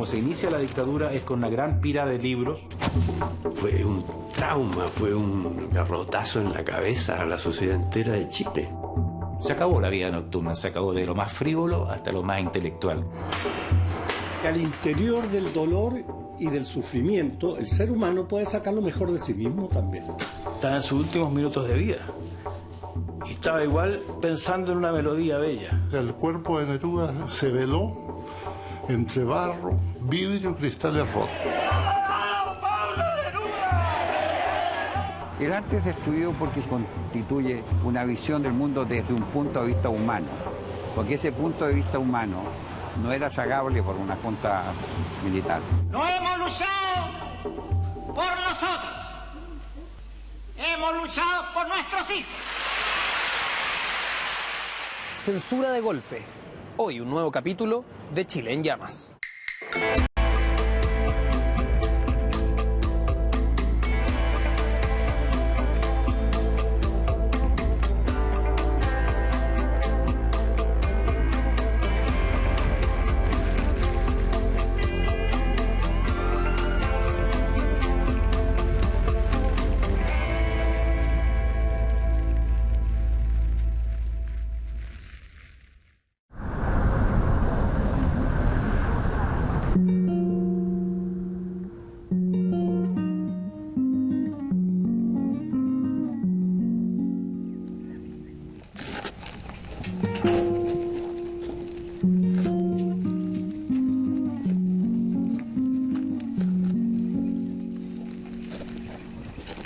como se inicia la dictadura es con una gran pira de libros. Fue un trauma, fue un garrotazo en la cabeza a la sociedad entera de Chile. Se acabó la vida nocturna, se acabó de lo más frívolo hasta lo más intelectual. Al interior del dolor y del sufrimiento, el ser humano puede sacar lo mejor de sí mismo también. Estaba en sus últimos minutos de vida y estaba igual pensando en una melodía bella. El cuerpo de Neruda se veló entre barro, vidrio y cristales rotos. El arte es destruido porque constituye una visión del mundo desde un punto de vista humano, porque ese punto de vista humano no era tragable por una junta militar. No hemos luchado por nosotros, hemos luchado por nuestros hijos. Censura de golpe. Hoy un nuevo capítulo de Chile en Llamas.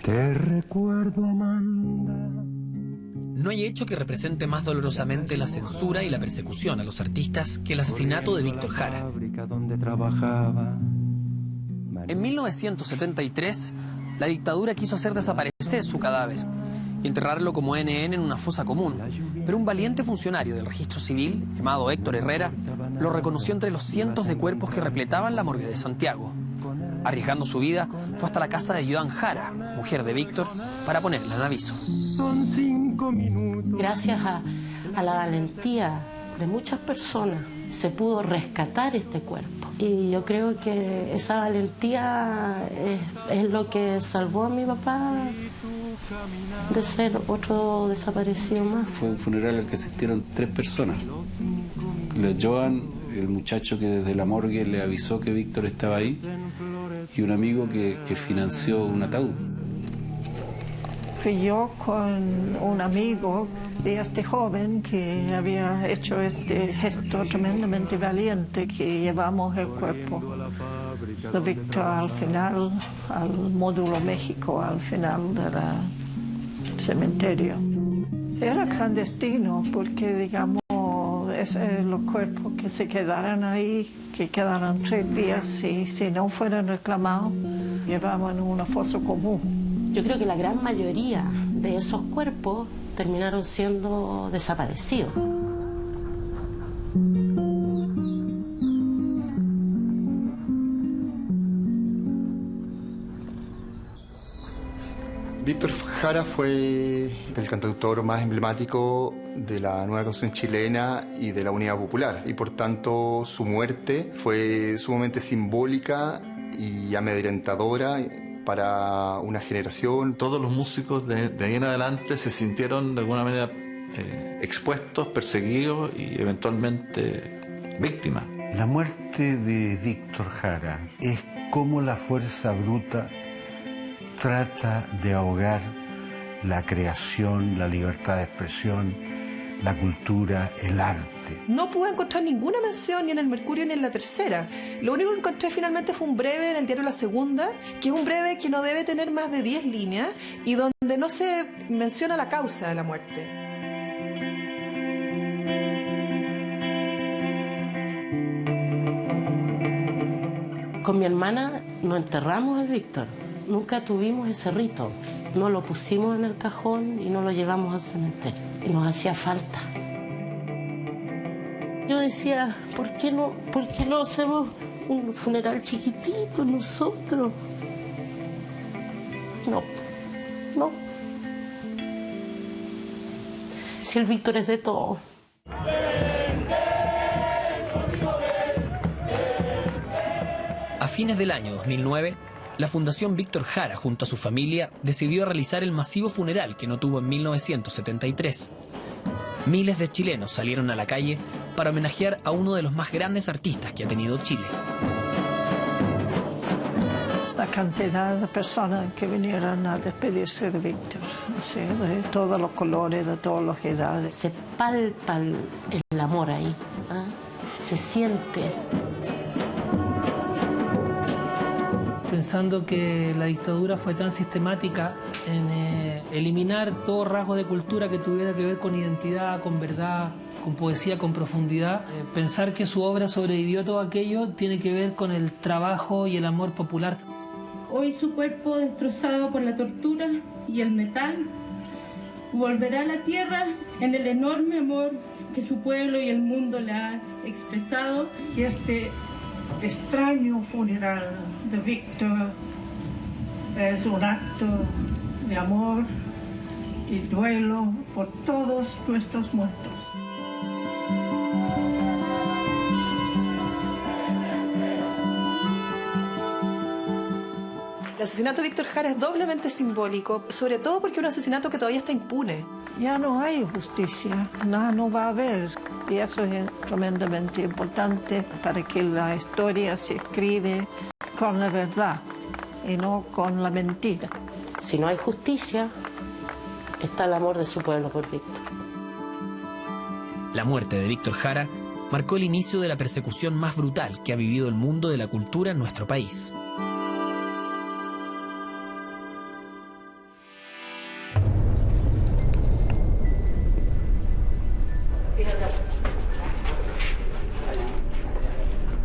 Te recuerdo, Amanda. No hay hecho que represente más dolorosamente la censura y la persecución a los artistas que el asesinato de Víctor Jara. En 1973, la dictadura quiso hacer desaparecer su cadáver y enterrarlo como NN en una fosa común, pero un valiente funcionario del registro civil, llamado Héctor Herrera, lo reconoció entre los cientos de cuerpos que repletaban la morgue de Santiago. Arriesgando su vida, fue hasta la casa de Joan Jara, mujer de Víctor, para ponerla en aviso. Gracias a la valentía de muchas personas se pudo rescatar este cuerpo. Y yo creo que esa valentía es lo que salvó a mi papá de ser otro desaparecido más. Fue un funeral al que asistieron 3 personas. Joan, el muchacho que desde la morgue le avisó que Víctor estaba ahí, y un amigo que financió un ataúd. Fui yo con un amigo de este joven que había hecho este gesto tremendamente valiente, que llevamos el cuerpo de Víctor al final, al módulo México, al final del cementerio. Era clandestino porque, digamos, los cuerpos que se quedaran ahí, que quedaran 3 días, y si no fueran reclamados, llevaban una fosa común. Yo creo que la gran mayoría de esos cuerpos terminaron siendo desaparecidos. Víctor Jara fue el cantautor más emblemático de la nueva canción chilena y de la Unidad Popular, y por tanto su muerte fue sumamente simbólica y amedrentadora para una generación. Todos los músicos de ahí en adelante se sintieron de alguna manera expuestos, perseguidos y eventualmente víctimas. La muerte de Víctor Jara es como la fuerza bruta trata de ahogar la creación, la libertad de expresión, la cultura, el arte. No pude encontrar ninguna mención ni en el Mercurio ni en la Tercera. Lo único que encontré finalmente fue un breve en el diario La Segunda, que es un breve que no debe tener más de 10 líneas y donde no se menciona la causa de la muerte. Con mi hermana nos enterramos al Víctor. Nunca tuvimos ese rito. No lo pusimos en el cajón y no lo llevamos al cementerio. Y nos hacía falta. Yo decía, ¿por qué no hacemos un funeral chiquitito nosotros? No. Si el Víctor es de todo. fines del año 2009, la Fundación Víctor Jara, junto a su familia, decidió realizar el masivo funeral que no tuvo en 1973. Miles de chilenos salieron a la calle para homenajear a uno de los más grandes artistas que ha tenido Chile. La cantidad de personas que vinieron a despedirse de Víctor, ¿sí? De todos los colores, de todas las edades. Se palpa el amor ahí, ¿eh? Se siente. Pensando que la dictadura fue tan sistemática en eliminar todo rasgo de cultura que tuviera que ver con identidad, con verdad, con poesía, con profundidad, pensar que su obra sobrevivió a todo aquello tiene que ver con el trabajo y el amor popular. Hoy su cuerpo destrozado por la tortura y el metal volverá a la tierra en el enorme amor que su pueblo y el mundo le han expresado. Y este extraño funeral de Víctor es un acto de amor y duelo por todos nuestros muertos. El asesinato de Víctor Jara es doblemente simbólico, sobre todo porque es un asesinato que todavía está impune. Ya no hay justicia, no va a haber. Y eso es tremendamente importante para que la historia se escribe con la verdad y no con la mentira. Si no hay justicia, está el amor de su pueblo por Víctor. La muerte de Víctor Jara marcó el inicio de la persecución más brutal que ha vivido el mundo de la cultura en nuestro país.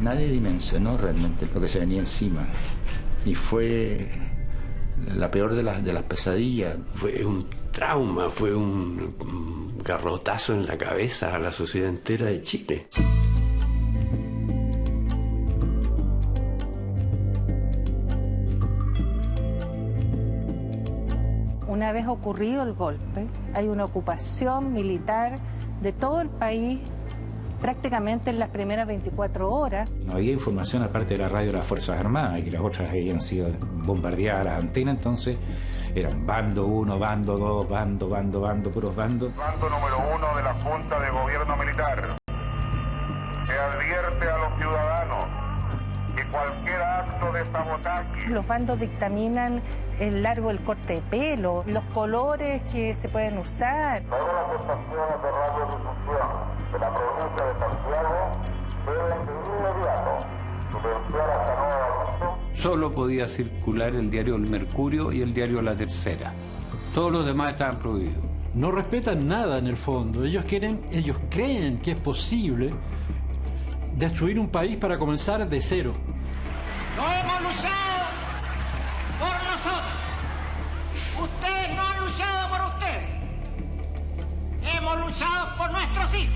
Nadie dimensionó realmente lo que se venía encima y fue la peor de las pesadillas. Fue un trauma, fue un garrotazo en la cabeza a la sociedad entera de Chile. Una vez ocurrido el golpe, hay una ocupación militar de todo el país prácticamente en las primeras 24 horas. No había información aparte de la radio de las Fuerzas Armadas, y que las otras habían sido bombardeadas las antenas, entonces eran bando 1, bando 2, bando, puros bandos. Bando número 1 de la Junta de Gobierno Militar. Se advierte a los ciudadanos que cualquier acto de sabotaje... Los bandos dictaminan el largo del corte de pelo, los colores que se pueden usar. Todas las estaciones de radiodifusión de la provincia de Santiago deben de inmediato silenciar hasta nuevo aviso. Solo podía circular el diario El Mercurio y el diario La Tercera. Todos los demás estaban prohibidos. No respetan nada en el fondo. Ellos creen que es posible destruir un país para comenzar de cero. No hemos luchado por nosotros. Ustedes no han luchado por ustedes. Hemos luchado por nuestros hijos.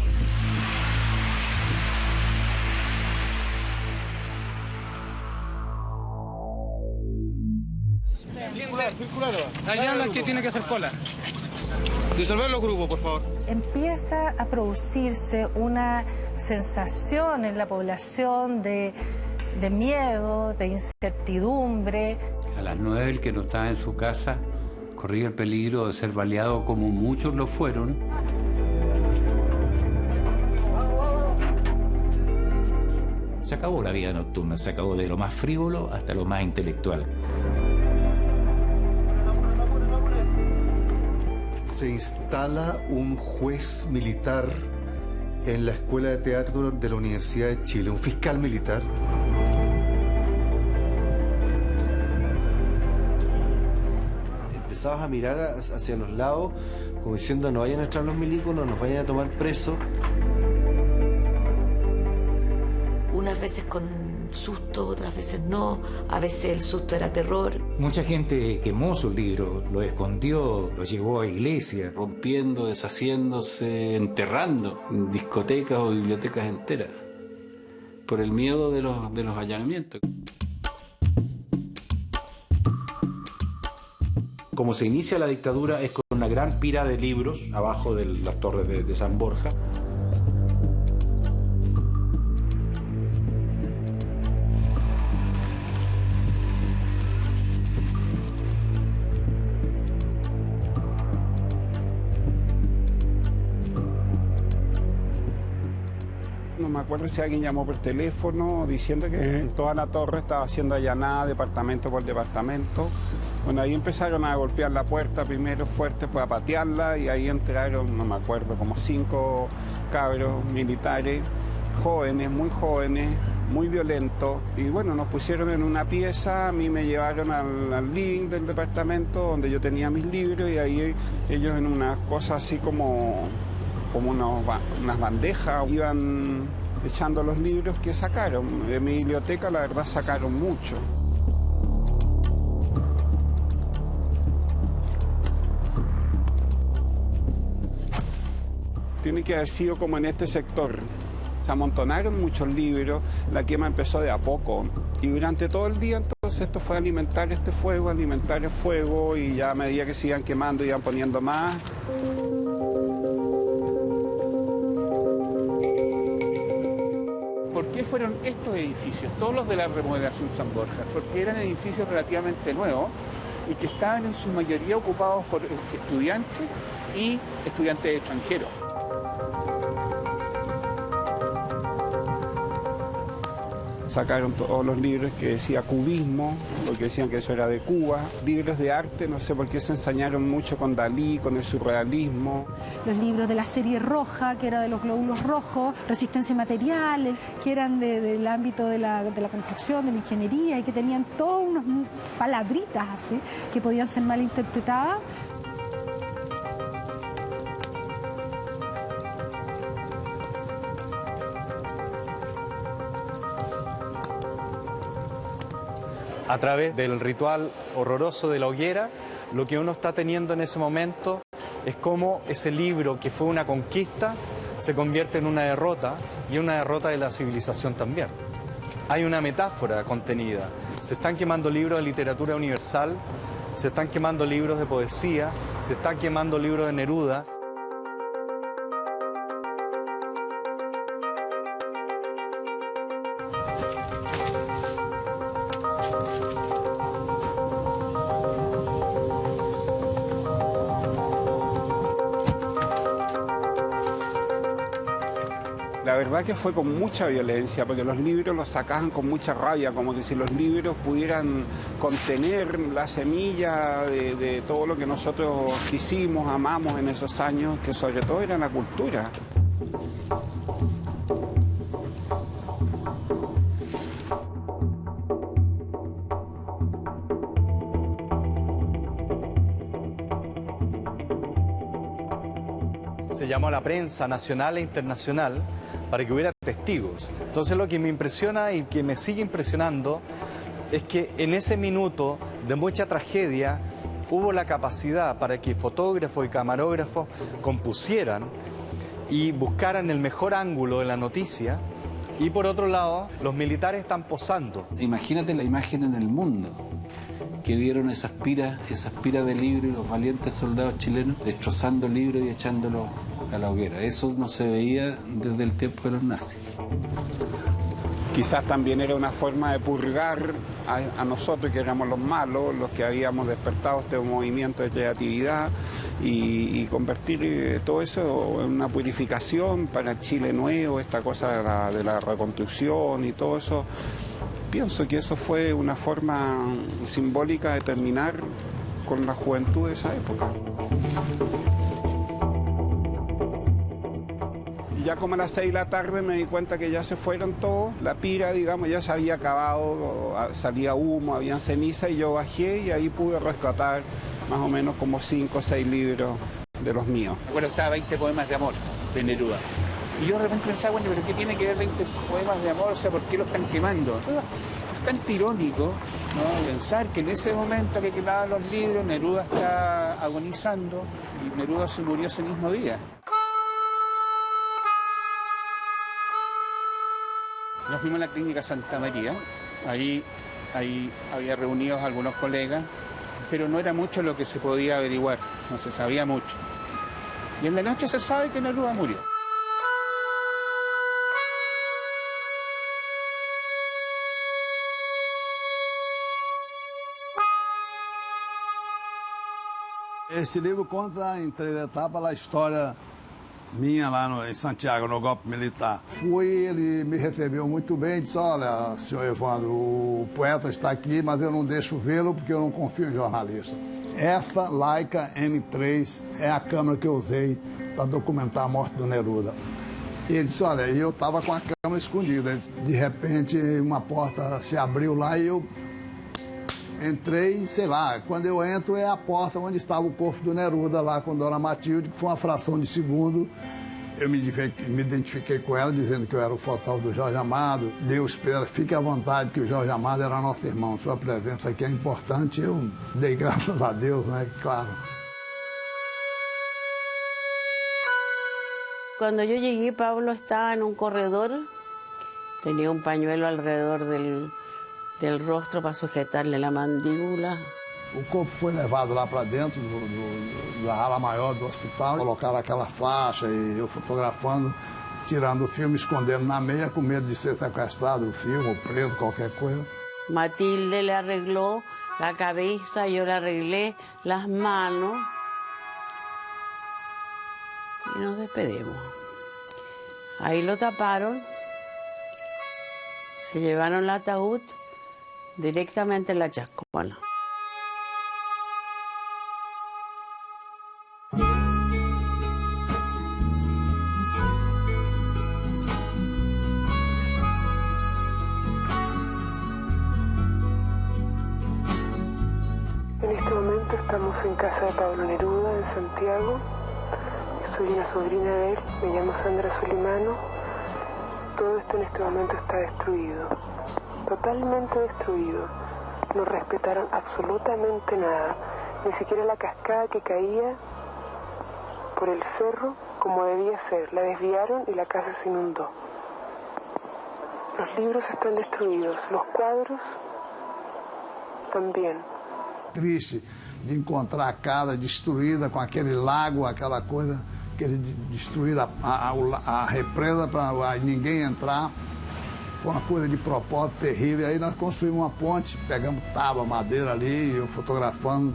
Circular. Allá las que tiene que hacer cola. Disolver los grupos, por favor. Empieza a producirse una sensación en la población de miedo, de incertidumbre. A las 9 el que no estaba en su casa corría el peligro de ser baleado como muchos lo fueron. Se acabó la vida nocturna, se acabó de lo más frívolo hasta lo más intelectual. Se instala un juez militar en la Escuela de Teatro de la Universidad de Chile, un fiscal militar. Empezabas a mirar hacia los lados como diciendo no vayan a entrar los milicos, no nos vayan a tomar presos. Unas veces con susto, otras veces no, a veces el susto era terror. Mucha gente quemó sus libros, los escondió, los llevó a iglesias. Rompiendo, deshaciéndose, enterrando discotecas o bibliotecas enteras por el miedo de los allanamientos. Como se inicia la dictadura es con una gran pira de libros abajo de las torres de San Borja. No me acuerdo si alguien llamó por teléfono diciendo que en toda la torre estaba siendo allanada departamento por departamento. Bueno, ahí empezaron a golpear la puerta primero fuerte, pues a patearla, y ahí entraron, no me acuerdo, como 5 cabros militares, jóvenes, muy violentos. Y bueno, nos pusieron en una pieza, a mí me llevaron al living del departamento donde yo tenía mis libros, y ahí ellos en unas cosas así como unas bandejas iban echando los libros que sacaron. De mi biblioteca la verdad sacaron mucho. Tiene que haber sido como en este sector. Se amontonaron muchos libros, la quema empezó de a poco. Y durante todo el día entonces esto fue alimentar este fuego, alimentar el fuego, y ya a medida que se iban quemando iban poniendo más. ¿Por qué fueron estos edificios, todos los de la remodelación San Borja? Porque eran edificios relativamente nuevos y que estaban en su mayoría ocupados por estudiantes y estudiantes extranjeros. Sacaron todos los libros que decía cubismo, porque decían que eso era de Cuba. Libros de arte, no sé por qué se ensañaron mucho con Dalí, con el surrealismo. Los libros de la serie roja, que era de los glóbulos rojos, resistencia material, que eran del ámbito de la construcción, de la ingeniería, y que tenían todas unas palabritas así, que podían ser mal interpretadas. A través del ritual horroroso de la hoguera, lo que uno está teniendo en ese momento es cómo ese libro que fue una conquista se convierte en una derrota, y una derrota de la civilización también. Hay una metáfora contenida. Se están quemando libros de literatura universal, se están quemando libros de poesía, se están quemando libros de Neruda. La verdad que fue con mucha violencia, porque los libros los sacaban con mucha rabia, como que si los libros pudieran contener la semilla de todo lo que nosotros quisimos, amamos en esos años, que sobre todo era la cultura. Se llamó a la prensa nacional e internacional para que hubiera testigos. Entonces lo que me impresiona y que me sigue impresionando es que en ese minuto de mucha tragedia hubo la capacidad para que fotógrafos y camarógrafos compusieran y buscaran el mejor ángulo de la noticia, y por otro lado los militares están posando. Imagínate la imagen en el mundo que dieron esas piras de libros, y los valientes soldados chilenos destrozando libros y echándolos a la hoguera. Eso no se veía desde el tiempo de los nazis. Quizás también era una forma de purgar a nosotros, que éramos los malos, los que habíamos despertado este movimiento de creatividad, y convertir todo eso en una purificación para el Chile nuevo, esta cosa de la reconstrucción y todo eso. Pienso que eso fue una forma simbólica de terminar con la juventud de esa época. Y ya como a las 6 de la tarde me di cuenta que ya se fueron todos, la pira, digamos, ya se había acabado, salía humo, habían ceniza, y yo bajé y ahí pude rescatar más o menos como 5 o 6 libros de los míos. Bueno, estaba 20 poemas de amor de Neruda. Y yo de repente pensaba, bueno, ¿pero qué tiene que ver 20 poemas de amor? O sea, ¿por qué lo están quemando? Es bastante irónico, ¿no?, pensar que en ese momento que quemaban los libros, Neruda está agonizando, y Neruda se murió ese mismo día. Nos fuimos a la clínica Santa María, ahí había reunidos algunos colegas, pero no era mucho lo que se podía averiguar, no se sabía mucho. Y en la noche se sabe que Neruda murió. Este livro conta em três etapas a história minha lá em Santiago, no golpe militar. Fui, ele me recebeu muito bem, disse, olha, senhor Evandro, o poeta está aqui, mas eu não deixo vê-lo porque eu não confio em jornalista. Essa Leica M3 é a câmera que eu usei para documentar a morte do Neruda. E ele disse, olha, eu estava com a câmera escondida. De repente, uma porta se abriu lá e eu entrei, sei lá, quando eu entro é a porta onde estava o corpo do Neruda lá com Dona Matilde, que foi uma fração de segundo. Eu me identifiquei com ela, dizendo que eu era o fotógrafo do Jorge Amado. Deus espera, fique à vontade, que o Jorge Amado era nosso irmão. Sua presença aqui é importante. Eu dei graças a Deus, né? Claro. Cuando yo llegué, Pablo estaba en un corredor, tenía un pañuelo alrededor del rostro para sujetarle la mandíbula. O corpo foi levado lá para dentro da ala maior do hospital, colocaram aquela faixa e eu fotografando, tirando o filme, escondendo na meia, com medo de ser sequestrado o filme, ou preso, qualquer coisa. Matilde le arregló la cabeza, yo le arreglé las manos y nos despedimos. Ahí lo taparon, se llevaron el ataúd directamente en la chascona. En este momento estamos en casa de Pablo Neruda, en Santiago. Soy una sobrina de él, me llamo Sandra Solimano. Todo esto en este momento está destruido, totalmente destruido. No respetaron absolutamente nada, ni siquiera la cascada que caía por el cerro como debía ser. La desviaron y la casa se inundó. Los libros están destruidos, los cuadros también. Triste de encontrar a casa destruída com aquele lago, aquela coisa que eles destruíram a represa para ninguém entrar. Foi uma coisa de propósito terrível. Aí nós construímos uma ponte, pegamos tábua, madeira ali, eu fotografando.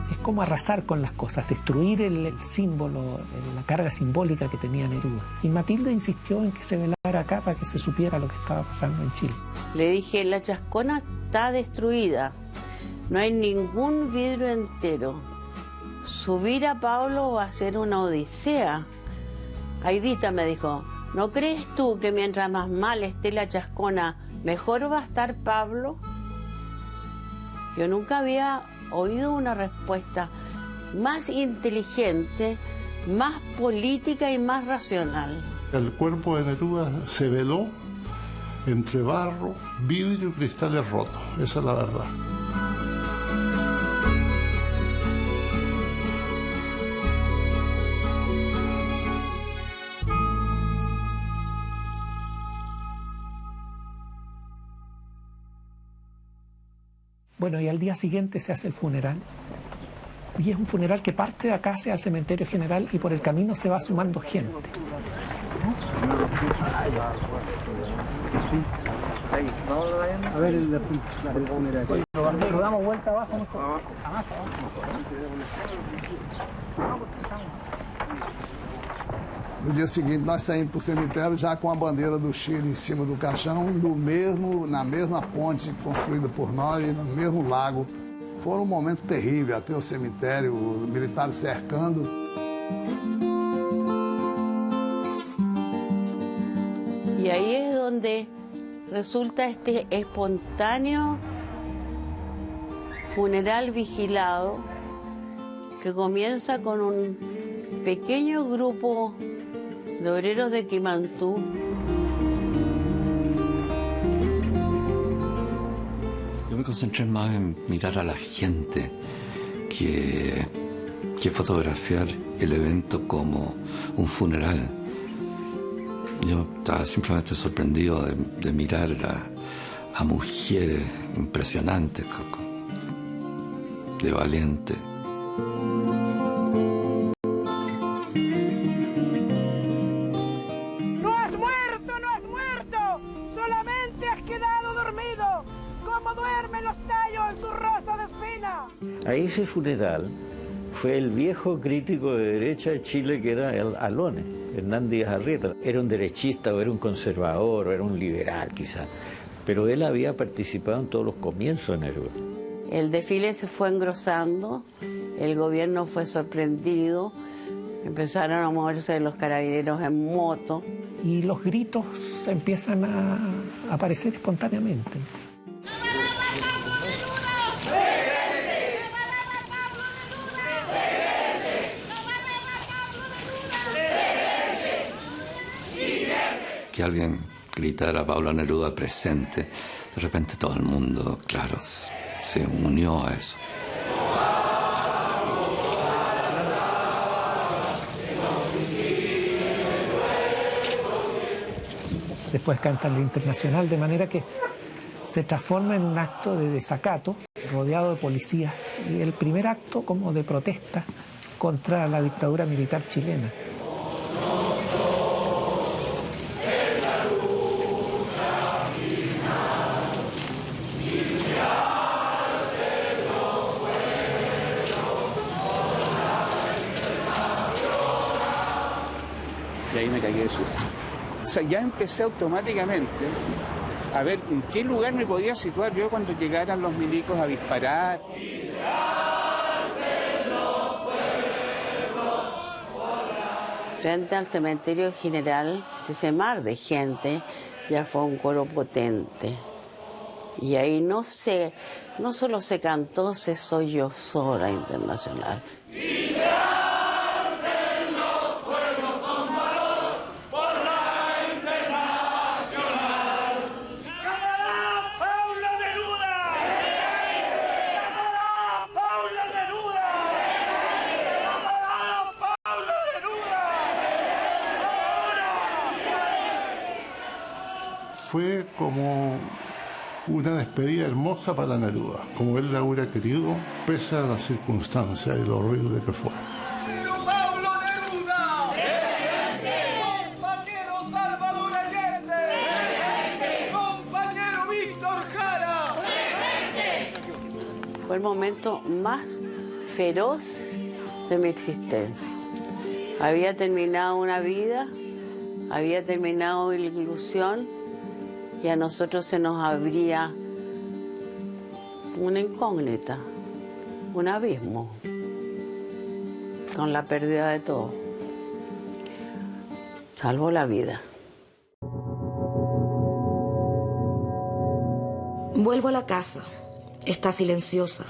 Es como arrasar con las cosas, destruir el símbolo, la carga simbólica que tenía Neruda. Y Matilde insistió en que se velara acá para que se supiera lo que estaba pasando en Chile. Le dije, la chascona está destruida, no hay ningún vidrio entero. Subir a Pablo va a ser una odisea. Aidita me dijo, ¿no crees tú que mientras más mal esté la chascona, mejor va a estar Pablo? Yo nunca había oído una respuesta más inteligente, más política y más racional. El cuerpo de Neruda se veló entre barro, vidrio y cristales rotos. Esa es la verdad. Bueno, y al día siguiente se hace el funeral. Y es un funeral que parte de acá hacia el cementerio general y por el camino se va sumando gente. A ver el funeral. Lo damos vuelta abajo, mejor. No dia seguinte, nós saímos para o cemitério já com a bandeira do Chile em cima do caixão, na mesma ponte construída por nós e no mesmo lago. Foi um momento terrível, até o cemitério, os militares cercando. Y ahí es donde resulta este espontáneo funeral vigilado que comienza con un pequeño grupo de obreros de Quimantú. Yo me concentré más en mirar a la gente que fotografiar el evento como un funeral. Yo estaba simplemente sorprendido de mirar a mujeres impresionantes, de valientes. A ese funeral fue el viejo crítico de derecha de Chile que era el Alone, Hernán Díaz Arrieta. Era un derechista o era un conservador o era un liberal quizá, pero él había participado en todos los comienzos de Neruda. El desfile se fue engrosando, el gobierno fue sorprendido, empezaron a moverse los carabineros en moto. Y los gritos empiezan a aparecer espontáneamente. Que alguien gritara Pablo Neruda presente, de repente todo el mundo, claro, se unió a eso. Después canta el Internacional, de manera que se transforma en un acto de desacato, rodeado de policías, y el primer acto como de protesta contra la dictadura militar chilena. Y ahí me cagué de susto. O sea, ya empecé automáticamente a ver en qué lugar me podía situar yo cuando llegaran los milicos a disparar. Frente al cementerio general, ese mar de gente ya fue un coro potente. Y ahí no solo se cantó, se sollozó la Internacional. Fue como una despedida hermosa para Neruda, como él la hubiera querido, pese a las circunstancias y lo horrible que fue. ¡Pablo Neruda! ¡Presente! ¡Compañero Salvador Allende! ¡Presente! ¡Compañero Víctor Jara! ¡Presente! Fue el momento más feroz de mi existencia. Había terminado una vida, había terminado la ilusión, y a nosotros se nos abría una incógnita, un abismo, con la pérdida de todo. Salvó la vida. Vuelvo a la casa. Está silenciosa.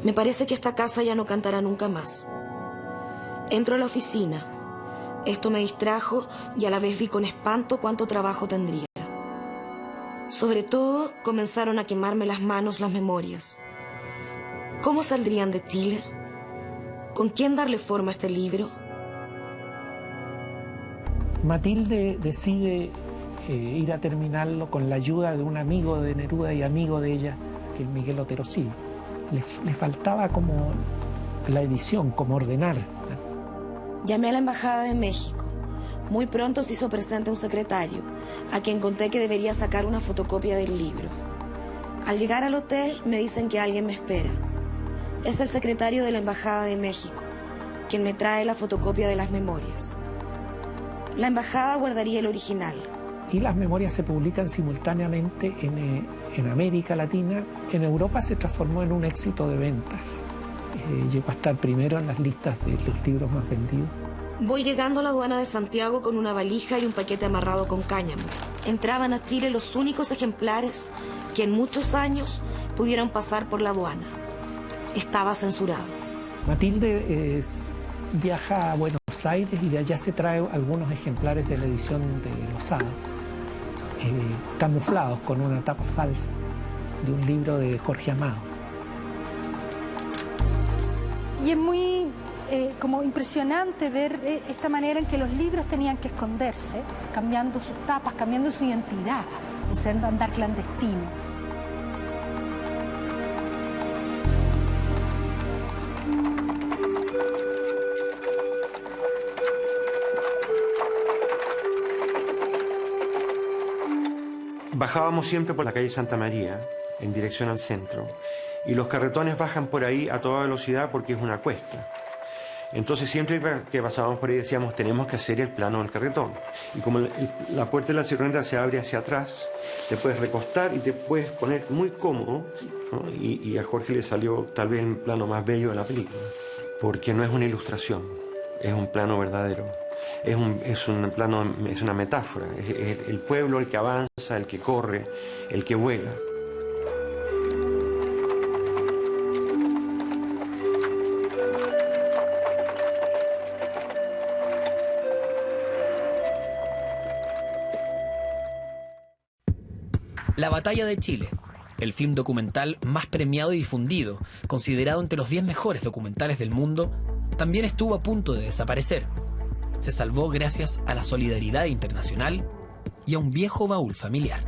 Me parece que esta casa ya no cantará nunca más. Entro a la oficina. Esto me distrajo y a la vez vi con espanto cuánto trabajo tendría. Sobre todo, comenzaron a quemarme las manos las memorias. ¿Cómo saldrían de Chile? ¿Con quién darle forma a este libro? Matilde decide ir a terminarlo con la ayuda de un amigo de Neruda y amigo de ella, que es Miguel Otero Silva. Le faltaba como la edición, como ordenar. Llamé a la Embajada de México. Muy pronto se hizo presente un secretario, a quien conté que debería sacar una fotocopia del libro. Al llegar al hotel me dicen que alguien me espera. Es el secretario de la Embajada de México, quien me trae la fotocopia de las memorias. La embajada guardaría el original. Y las memorias se publican simultáneamente en América Latina. En Europa se transformó en un éxito de ventas. Llegó a estar primero en las listas de los libros más vendidos. Voy llegando a la aduana de Santiago con una valija y un paquete amarrado con cáñamo. Entraban a Chile los únicos ejemplares que en muchos años pudieron pasar por la aduana. Estaba censurado. Matilde viaja a Buenos Aires y de allá se trae algunos ejemplares de la edición de Lozada, camuflados con una tapa falsa de un libro de Jorge Amado. Y es muy como impresionante ver esta manera en que los libros tenían que esconderse, cambiando sus tapas, cambiando su identidad, siendo andar clandestino. Bajábamos siempre por la calle Santa María, en dirección al centro, y los carretones bajan por ahí a toda velocidad porque es una cuesta. Entonces siempre que pasábamos por ahí decíamos, tenemos que hacer el plano del carretón. Y como la puerta de la sirvienta se abre hacia atrás, te puedes recostar y te puedes poner muy cómodo, ¿no? Y a Jorge le salió tal vez el plano más bello de la película, porque no es una ilustración, es un plano verdadero. Es una metáfora, es el pueblo el que avanza, el que corre, el que vuela. La Batalla de Chile, el film documental más premiado y difundido, considerado entre los 10 mejores documentales del mundo, también estuvo a punto de desaparecer. Se salvó gracias a la solidaridad internacional y a un viejo baúl familiar.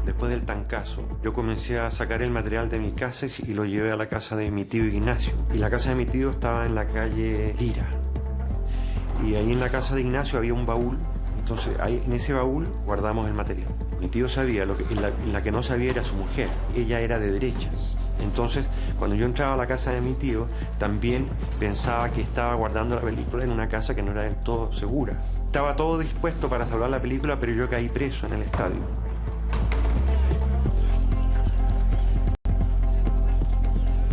Después del tancazo, yo comencé a sacar el material de mi casa y lo llevé a la casa de mi tío Ignacio. Y la casa de mi tío estaba en la calle Lira. Y ahí en la casa de Ignacio había un baúl. Entonces, ahí, en ese baúl guardamos el material. Mi tío sabía, en la que no sabía era su mujer. Ella era de derechas. Entonces, cuando yo entraba a la casa de mi tío, también pensaba que estaba guardando la película en una casa que no era del todo segura. Estaba todo dispuesto para salvar la película, pero yo caí preso en el estadio.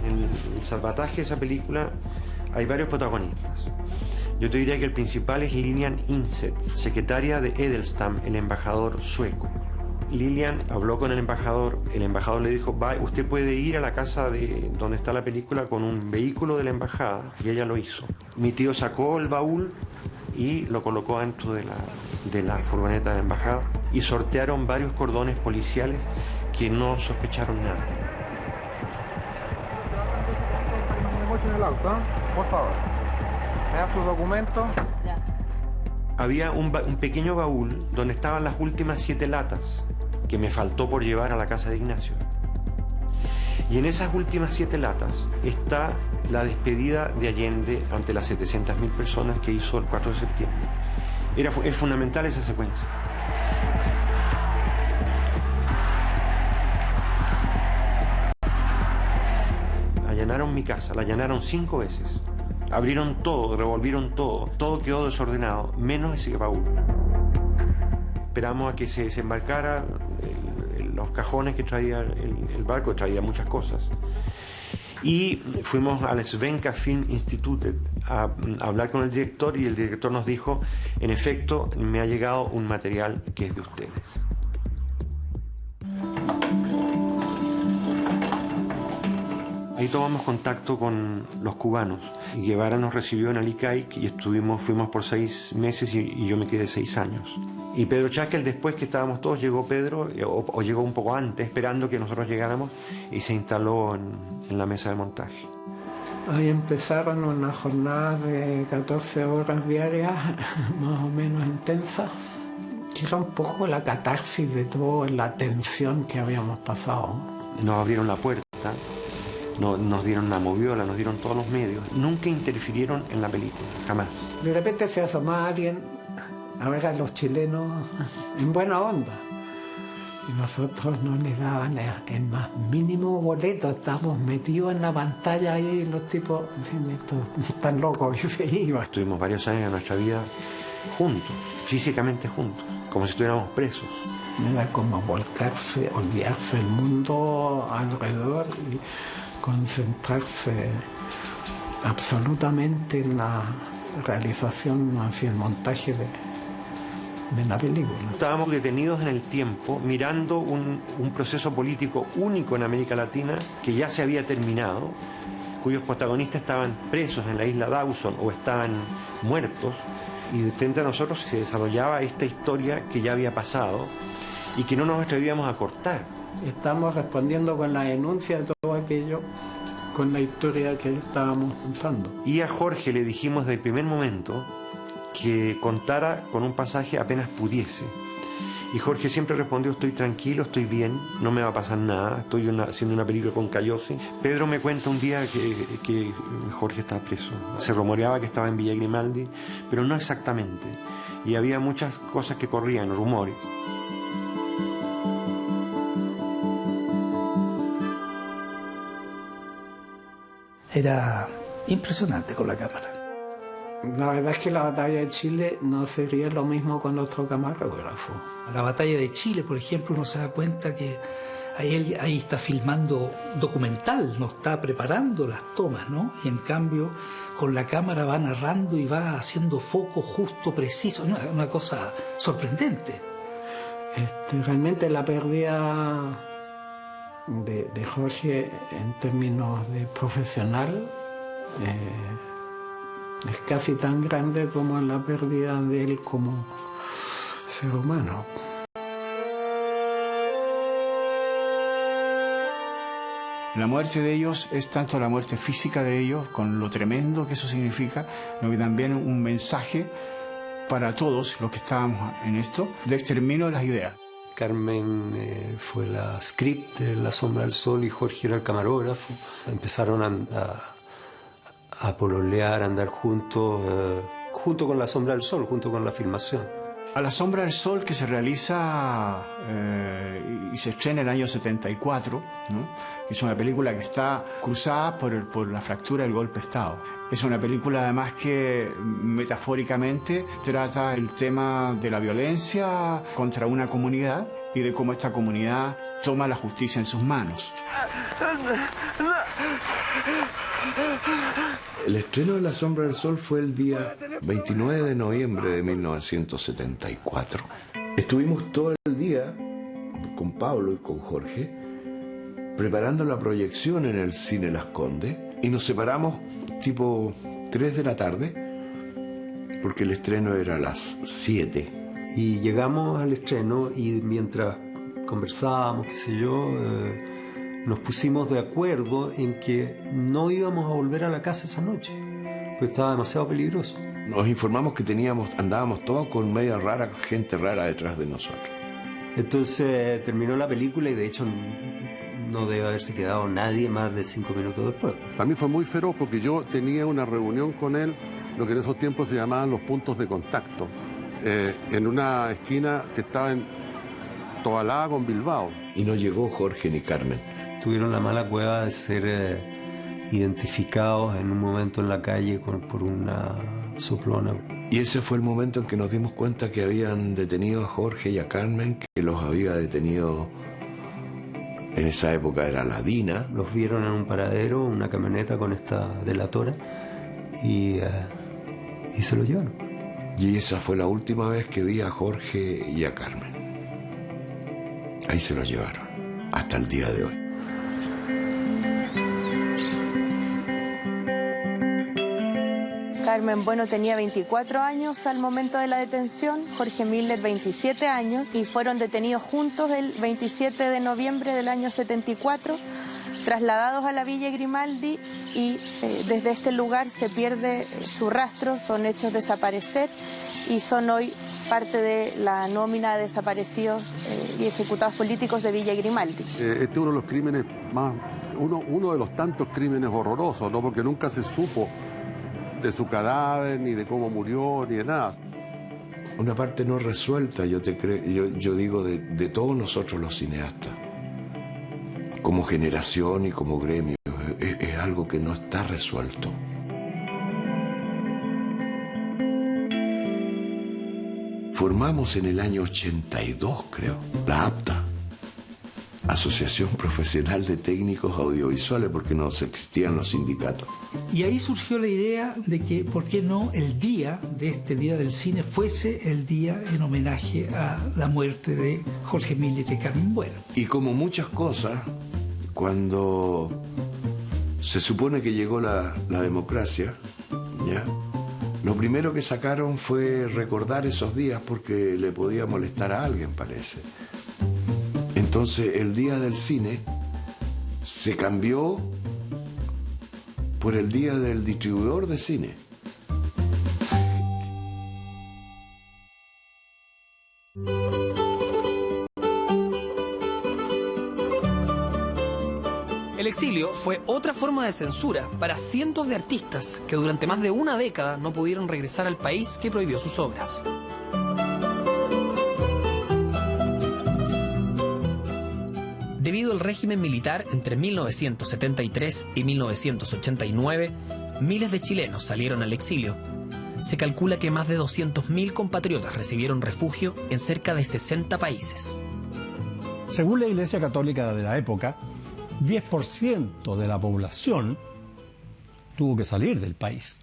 En el salvataje de esa película hay varios protagonistas. Yo te diría que el principal es Lilian Inset, secretaria de Edelstam, el embajador sueco. Lilian habló con el embajador le dijo, usted puede ir a la casa donde está la película con un vehículo de la embajada, y ella lo hizo. Mi tío sacó el baúl y lo colocó dentro de la furgoneta de la embajada y sortearon varios cordones policiales que no sospecharon nada. Mucho en el auto, ¿eh? Por favor. ¿Me da sus documentos? Había un pequeño baúl donde estaban las últimas 7 latas que me faltó por llevar a la casa de Ignacio. Y en esas últimas 7 latas está la despedida de Allende ante las 700.000 personas que hizo el 4 de septiembre. Es fundamental esa secuencia. Allanaron mi casa, la allanaron 5 veces. Abrieron todo, revolvieron todo quedó desordenado, menos ese baúl. Esperamos a que se desembarcara los cajones que traía el barco, traía muchas cosas. Y fuimos al Svenska Film Institute a hablar con el director y el director nos dijo, en efecto, me ha llegado un material que es de ustedes. Ahí tomamos contacto con los cubanos. Guevara nos recibió en Alicaic y fuimos por 6 meses y yo me quedé 6 años. Y Pedro Chaskel, después que estábamos todos, llegó Pedro, o llegó un poco antes, esperando que nosotros llegáramos, y se instaló en la mesa de montaje. Ahí empezaron una jornada de 14 horas diarias, más o menos intensa, que era un poco la catarsis de toda la tensión que habíamos pasado. Nos abrieron la puerta. Nos dieron la moviola, nos dieron todos los medios. Nunca interfirieron en la película, jamás. De repente se asomaba alguien a ver a los chilenos en buena onda. Y nosotros no les daban el más mínimo boleto. Estábamos metidos en la pantalla ahí, los tipos, están locos, y se iban. Estuvimos varios años de nuestra vida juntos, físicamente juntos, como si estuviéramos presos. Era como volcarse, olvidarse del mundo alrededor y concentrarse absolutamente en la realización, así el montaje de la película. Estábamos detenidos en el tiempo mirando un proceso político único en América Latina que ya se había terminado, cuyos protagonistas estaban presos en la isla Dawson o estaban muertos, y frente a nosotros se desarrollaba esta historia que ya había pasado y que no nos atrevíamos a cortar. Estamos respondiendo con la denuncia de todo aquello, con la historia que estábamos contando. Y a Jorge le dijimos desde el primer momento que contara con un pasaje apenas pudiese. Y Jorge siempre respondió, estoy tranquilo, estoy bien, no me va a pasar nada, estoy haciendo una película con Cayosi. Pedro me cuenta un día que Jorge estaba preso. Se rumoreaba que estaba en Villa Grimaldi, pero no exactamente. Y había muchas cosas que corrían, rumores. Era impresionante con la cámara. La verdad es que la batalla de Chile no sería lo mismo con otro camarógrafo. La batalla de Chile, por ejemplo, uno se da cuenta que ahí está filmando documental, no está preparando las tomas, ¿no? Y en cambio, con la cámara va narrando y va haciendo foco justo, preciso, una cosa sorprendente. Realmente la pérdida de Jorge en términos de profesional es casi tan grande como la pérdida de él como ser humano. La muerte de ellos es tanto la muerte física de ellos, con lo tremendo que eso significa, sino que también un mensaje para todos los que estábamos en esto, de exterminio de las ideas. Carmen fue la script de La Sombra del Sol y Jorge era el camarógrafo. Empezaron a pololear, a andar juntos, junto con La Sombra del Sol, junto con la filmación. A La Sombra del Sol, que se realiza y se estrena en el año 74, ¿no? Que es una película que está cruzada por la fractura del golpe de Estado. Es una película además que metafóricamente trata el tema de la violencia contra una comunidad y de cómo esta comunidad toma la justicia en sus manos. El estreno de La Sombra del Sol fue el día 29 de noviembre de 1974. Estuvimos todo el día con Pablo y con Jorge preparando la proyección en el Cine Las Condes y nos separamos tipo 3 de la tarde porque el estreno era a las 7. Y llegamos al estreno y mientras conversábamos, qué sé yo, nos pusimos de acuerdo en que no íbamos a volver a la casa esa noche, porque estaba demasiado peligroso. Nos informamos que andábamos todos con media rara, gente rara detrás de nosotros. Entonces terminó la película y de hecho no debe haberse quedado nadie más de 5 minutos después. Para mí fue muy feroz porque yo tenía una reunión con él, lo que en esos tiempos se llamaban los puntos de contacto, en una esquina que estaba en Tobalá con Bilbao. Y no llegó Jorge ni Carmen. Tuvieron la mala cueva de ser identificados en un momento en la calle por una soplona. Y ese fue el momento en que nos dimos cuenta que habían detenido a Jorge y a Carmen, que los había detenido, en esa época era la DINA. Los vieron en un paradero, una camioneta con esta delatora, y se los llevaron. Y esa fue la última vez que vi a Jorge y a Carmen. Ahí se los llevaron, hasta el día de hoy. Carmen Bueno tenía 24 años al momento de la detención, Jorge Miller 27 años y fueron detenidos juntos el 27 de noviembre del año 74, trasladados a la Villa Grimaldi y desde este lugar se pierde su rastro, son hechos desaparecer y son hoy parte de la nómina de desaparecidos y ejecutados políticos de Villa Grimaldi. Este es uno de los crímenes más, uno de los tantos crímenes horrorosos, ¿no? Porque nunca se supo de su cadáver, ni de cómo murió, ni de nada. Una parte no resuelta, yo digo, de todos nosotros los cineastas, como generación y como gremio, es algo que no está resuelto. Formamos en el año 82, creo, la APTA, Asociación Profesional de Técnicos Audiovisuales, porque no existían los sindicatos. Y ahí surgió la idea de que, ¿por qué no el día de este Día del Cine fuese el día en homenaje a la muerte de Jorge Miller y Carmen Bueno? Y como muchas cosas, cuando se supone que llegó la democracia, ¿ya? Lo primero que sacaron fue recordar esos días porque le podía molestar a alguien, parece. Entonces el Día del Cine se cambió por el Día del Distribuidor de Cine. El exilio fue otra forma de censura para cientos de artistas que durante más de una década no pudieron regresar al país que prohibió sus obras. Debido al régimen militar entre 1973 y 1989, miles de chilenos salieron al exilio, se calcula que más de 200.000 compatriotas recibieron refugio en cerca de 60 países. Según la Iglesia Católica de la época, 10% de la población tuvo que salir del país.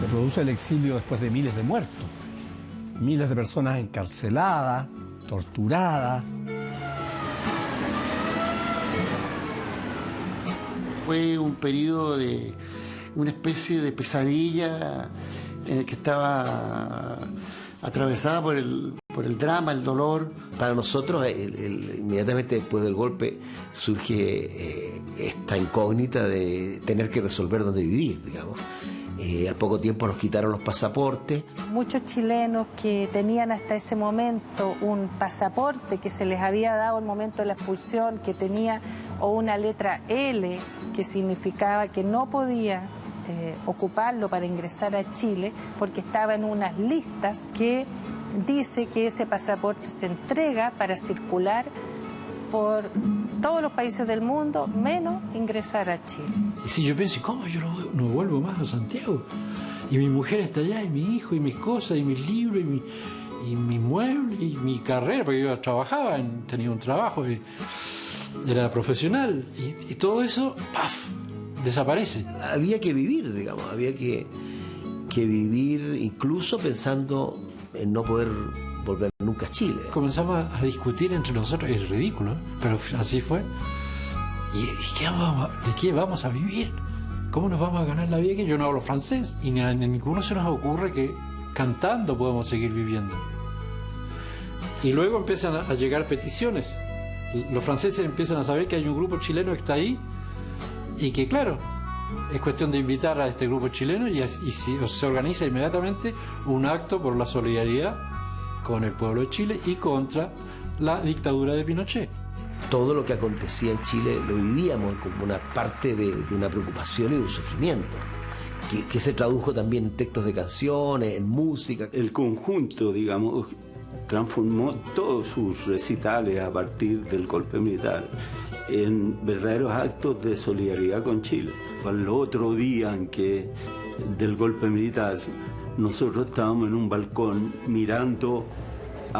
Se produce el exilio después de miles de muertos, miles de personas encarceladas, torturadas. Fue un periodo de una especie de pesadilla en el que estaba atravesada por el drama, el dolor. Para nosotros, inmediatamente después del golpe, surge esta incógnita de tener que resolver dónde vivir, digamos. Al poco tiempo nos quitaron los pasaportes. Muchos chilenos que tenían hasta ese momento un pasaporte que se les había dado en el momento de la expulsión, que tenía o una letra L, que significaba que no podía ocuparlo para ingresar a Chile, porque estaba en unas listas que dice que ese pasaporte se entrega para circular por todos los países del mundo, menos ingresar a Chile. Y si yo pienso, ¿cómo yo no vuelvo más a Santiago? Y mi mujer está allá, y mi hijo, y mis cosas, y mis libros, y mi mueble, y mi carrera, porque yo trabajaba, tenía un trabajo, y era profesional, y todo eso, ¡paf!, desaparece. Había que vivir, digamos, había que vivir incluso pensando en no poder volver nunca a Chile. Comenzamos a discutir entre nosotros, es ridículo, pero así fue. ¿Y de qué vamos a vivir? ¿Cómo nos vamos a ganar la vida? Que yo no hablo francés y a ninguno se nos ocurre que cantando podemos seguir viviendo. Y luego empiezan a llegar peticiones. Los franceses empiezan a saber que hay un grupo chileno que está ahí y que, claro, es cuestión de invitar a este grupo chileno y se organiza inmediatamente un acto por la solidaridad con el pueblo de Chile y contra la dictadura de Pinochet. Todo lo que acontecía en Chile lo vivíamos como una parte de una preocupación y de un sufrimiento, que se tradujo también en textos de canciones, en música. El conjunto, digamos, transformó todos sus recitales a partir del golpe militar en verdaderos actos de solidaridad con Chile. Al otro día del golpe militar, nosotros estábamos en un balcón mirando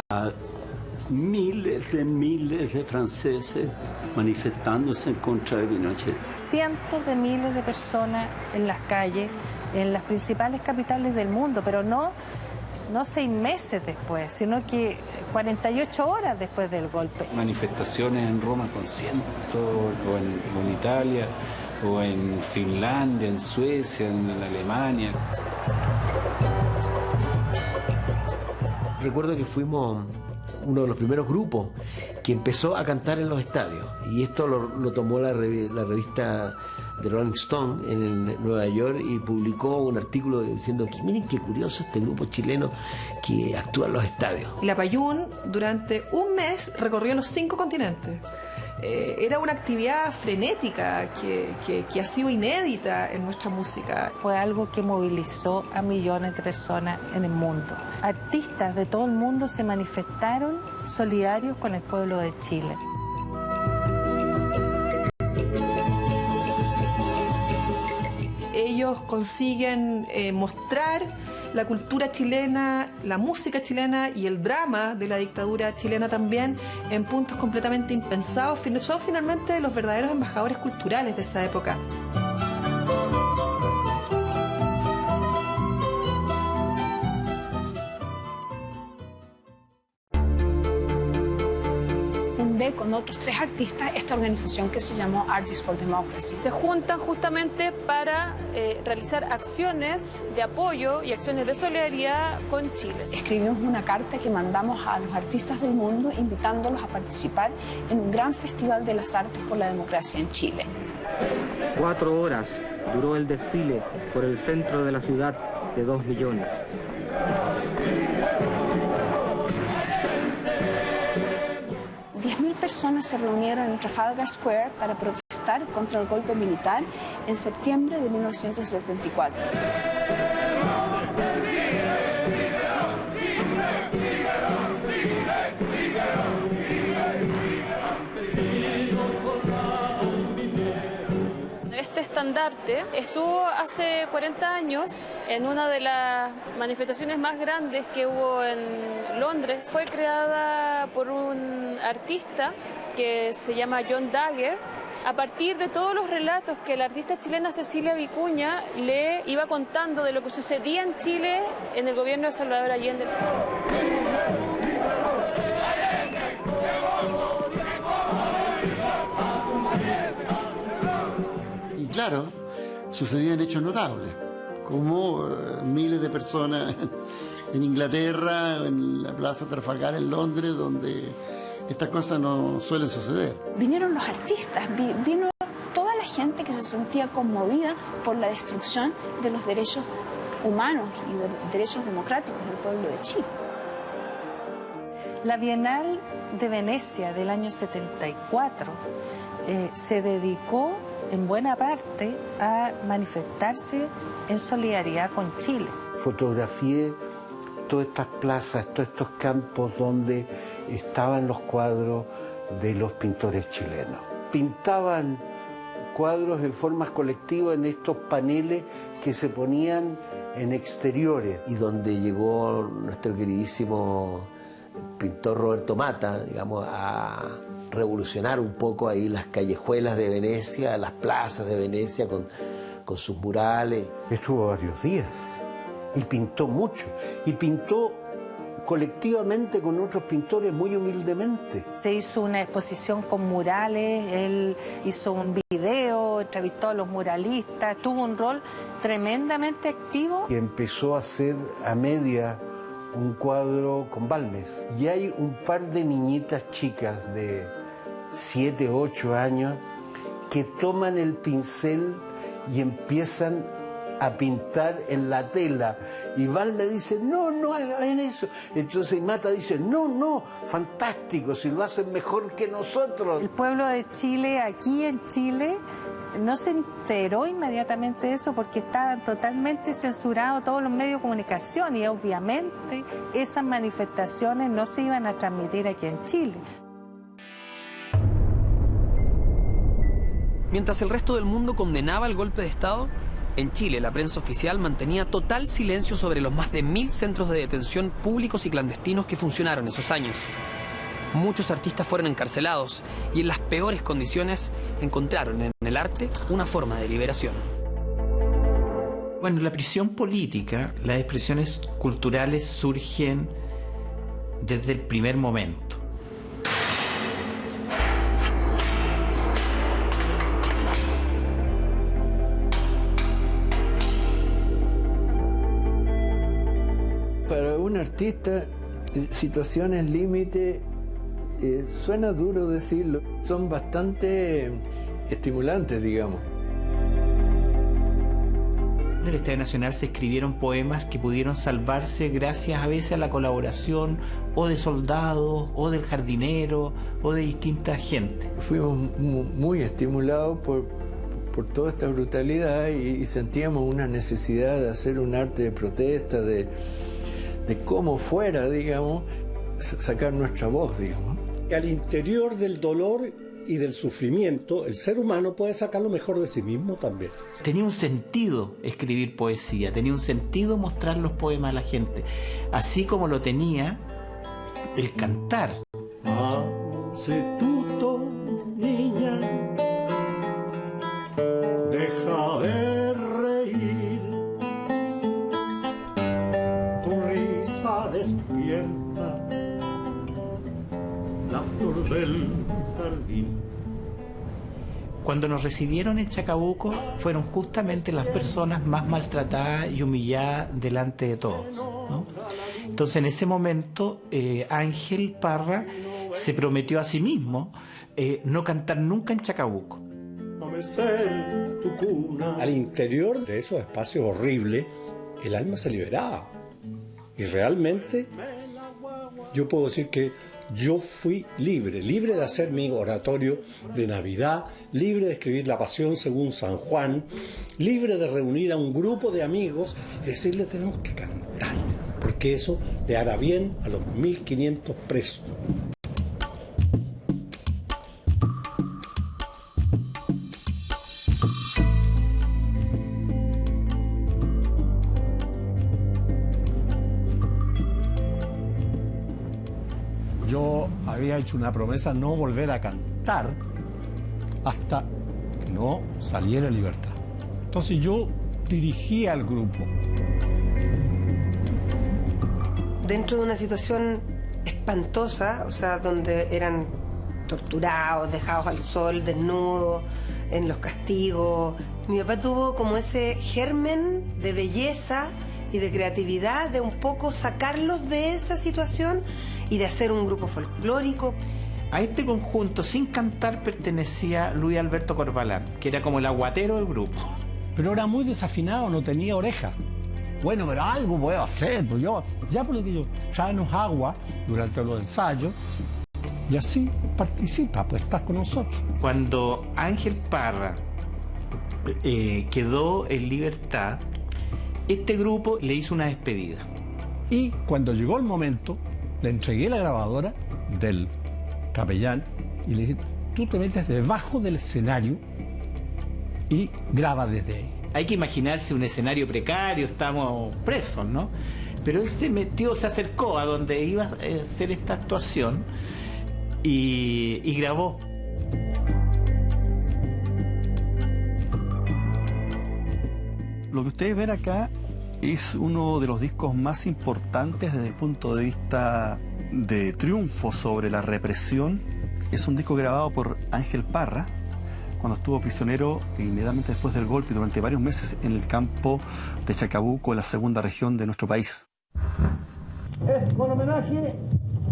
a miles de franceses manifestándose en contra de Pinochet. Cientos de miles de personas en las calles, en las principales capitales del mundo, pero no 6 meses después, sino que 48 horas después del golpe. Manifestaciones en Roma con cientos, o en Italia, o en Finlandia, en Suecia, en Alemania. Recuerdo que fuimos uno de los primeros grupos que empezó a cantar en los estadios, y esto lo tomó la revista de Rolling Stone en Nueva York y publicó un artículo diciendo que miren qué curioso este grupo chileno que actúa en los estadios. La Payún durante un mes recorrió los 5 continentes. Era una actividad frenética que ha sido inédita en nuestra música. Fue algo que movilizó a millones de personas en el mundo. Artistas de todo el mundo se manifestaron solidarios con el pueblo de Chile. Ellos consiguen mostrar la cultura chilena, la música chilena y el drama de la dictadura chilena también en puntos completamente impensados. Son finalmente los verdaderos embajadores culturales de esa época. Con otros 3 artistas esta organización que se llamó Artists for Democracy. Se juntan justamente para realizar acciones de apoyo y acciones de solidaridad con Chile. Escribimos una carta que mandamos a los artistas del mundo invitándolos a participar en un gran festival de las artes por la democracia en Chile. 4 horas duró el desfile por el centro de la ciudad de 2 millones. Personas se reunieron en Trafalgar Square para protestar contra el golpe militar en septiembre de 1974. este estandarte estuvo hace 40 años en una de las manifestaciones más grandes que hubo en Londres. Fue creada por un artista que se llama John Dagger, a partir de todos los relatos que la artista chilena Cecilia Vicuña le iba contando de lo que sucedía en Chile en el gobierno de Salvador Allende. Y claro, sucedían hechos notables, como miles de personas en Inglaterra, en la Plaza Trafalgar en Londres, donde estas cosas no suelen suceder. Vinieron los artistas, vino toda la gente que se sentía conmovida por la destrucción de los derechos humanos y de los derechos democráticos del pueblo de Chile. La Bienal de Venecia del año 74 se dedicó en buena parte a manifestarse en solidaridad con Chile. Fotografié todas estas plazas, todos estos campos donde estaban los cuadros de los pintores chilenos. Pintaban cuadros en formas colectivas en estos paneles que se ponían en exteriores. Y donde llegó nuestro queridísimo pintor Roberto Mata, digamos, a revolucionar un poco ahí las callejuelas de Venecia, las plazas de Venecia con sus murales. Estuvo varios días y pintó mucho, y pintó colectivamente con otros pintores muy humildemente. Se hizo una exposición con murales, él hizo un video, entrevistó a los muralistas, tuvo un rol tremendamente activo. Y empezó a hacer a media un cuadro con Balmes. Y hay un par de niñitas chicas de 7, 8 años que toman el pincel y empiezan a pintar en la tela. Y Balmes dice, no, no hagan eso. Entonces Mata dice, no, no, fantástico, si lo hacen mejor que nosotros. El pueblo de Chile, aquí en Chile, no se enteró inmediatamente de eso porque estaban totalmente censurados todos los medios de comunicación y obviamente esas manifestaciones no se iban a transmitir aquí en Chile. Mientras el resto del mundo condenaba el golpe de Estado, en Chile la prensa oficial mantenía total silencio sobre los más de 1000 centros de detención públicos y clandestinos que funcionaron esos años. Muchos artistas fueron encarcelados y en las peores condiciones encontraron en el arte una forma de liberación. Bueno, la prisión política, las expresiones culturales surgen desde el primer momento. Para un artista, situaciones límite, suena duro decirlo, son bastante estimulantes, digamos. En el Estadio Nacional se escribieron poemas que pudieron salvarse gracias a veces a la colaboración o de soldados, o del jardinero, o de distinta gente. Fuimos muy estimulados por toda esta brutalidad y sentíamos una necesidad de hacer un arte de protesta, de cómo fuera, digamos, sacar nuestra voz, digamos. Al interior del dolor y del sufrimiento, el ser humano puede sacar lo mejor de sí mismo también. Tenía un sentido escribir poesía, tenía un sentido mostrar los poemas a la gente, así como lo tenía el cantar. Tuto, niña, deja de reír, tu risa despierta la flor del jardín. Cuando nos recibieron en Chacabuco fueron justamente las personas más maltratadas y humilladas delante de todos, ¿no? Entonces en ese momento Ángel Parra se prometió a sí mismo no cantar nunca en Chacabuco. Al interior de esos espacios horribles el alma se liberaba y realmente yo puedo decir que yo fui libre de hacer mi oratorio de Navidad, libre de escribir La Pasión según San Juan, libre de reunir a un grupo de amigos y decirle tenemos que cantar, porque eso le hará bien a los 1500 presos. había hecho una promesa no volver a cantar hasta que no saliera Libertad. Entonces yo dirigía al grupo. Dentro de una situación espantosa, o sea, donde eran torturados, dejados al sol, desnudos, en los castigos, mi papá tuvo como ese germen de belleza y de creatividad de un poco sacarlos de esa situación y de hacer un grupo folclórico. A este conjunto, sin cantar, pertenecía Luis Alberto Corbalán, que era como el aguatero del grupo. Pero era muy desafinado, no tenía oreja. Bueno, pero algo puedo hacer, pues yo, ya por lo que yo, tráenos agua durante los ensayos y así participa, pues estás con nosotros. Cuando Ángel Parra quedó en libertad, este grupo le hizo una despedida. Y cuando llegó el momento, le entregué la grabadora del capellán y le dije, tú te metes debajo del escenario y graba desde ahí. Hay que imaginarse un escenario precario, estamos presos, ¿no? Pero él se metió, se acercó a donde iba a hacer esta actuación y grabó. Lo que ustedes ven acá es uno de los discos más importantes desde el punto de vista de triunfo sobre la represión. Es un disco grabado por Ángel Parra cuando estuvo prisionero inmediatamente después del golpe durante varios meses en el campo de Chacabuco, en la segunda región de nuestro país. Es con homenaje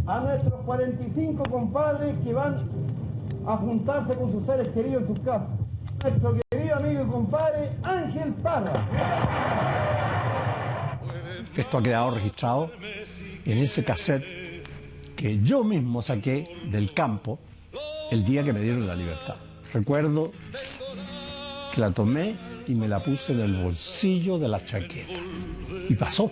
a nuestros 45 compadres que van a juntarse con sus seres queridos en sus casas. Nuestro querido amigo y compadre Ángel Parra. Esto ha quedado registrado en ese cassette que yo mismo saqué del campo el día que me dieron la libertad. Recuerdo que la tomé y me la puse en el bolsillo de la chaqueta. Y pasó.